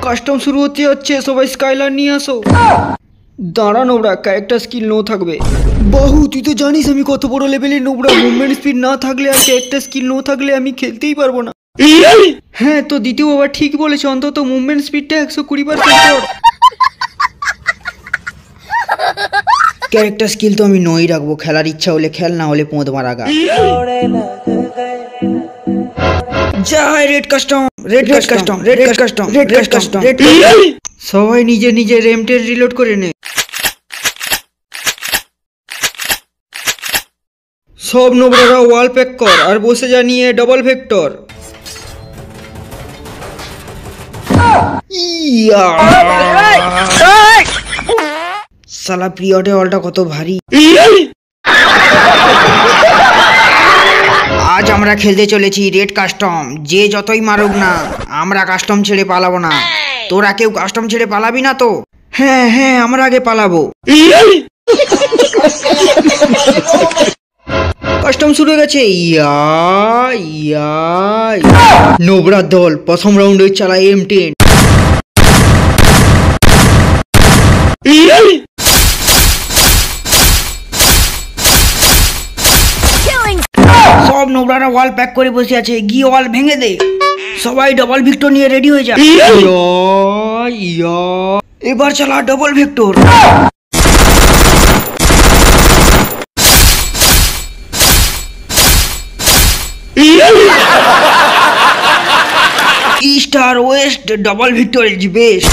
Custom শুরু হতে যাচ্ছে, সবাই স্কাইলার নিয়ে আসো। দাঁড়া নোবরা, ক্যারেক্টার স্কিল নো থাকবে। বাহু তুই তো জানিস আমি কত বড় লেভেলের নোবরা। মুভমেন্ট স্পিড না থাকলে আর ক্যারেক্টার স্কিল নো থাকলে আমি খেলতেই পারবো না। হ্যাঁ তো দ্বিতীয় বাবা ঠিক বলেছে, অন্তত মুভমেন্ট স্পিডটা 120% কর। ক্যারেক্টার স্কিল তো আমি নই রাখবো, খেলার ইচ্ছা হলে খেল, না হলে পোঁদ মারা গা। জয় red custom, red custom, red custom, red custom, red custom. সবাই নিজে নিজে রেমটেল রিলোড করে নে। সব নোবরারা ওয়াল প্যাক কর আর বসে যা নিয়ে ডবল ভেক্টর। সালা পিরিয়ডে ওয়ালটা কত ভারী। আজ আমরা খেলতে চলেছি রেড কাস্টম। যে যতই মারুক না, আমরা কাস্টম ছেড়ে পালাবো না। তোরা কেউ কাস্টম ছেড়ে পালাবি না তো? হ্যাঁ হ্যাঁ, আমরা আগে পালাবো। কাস্টম শুরু হয়ে গেছে। নোবরা দল প্রথম রাউন্ডে চালায় M10। সব নোবরারা ওয়াল প্যাক করে বসে আছে, গিয়ে ওয়াল ভেঙে দে। সবাই ডবল ভিক্টর নিয়ে রেডি হয়ে যা। এবার চালা ডবল ভিক্টর। ইস্ট আর west double victor is best.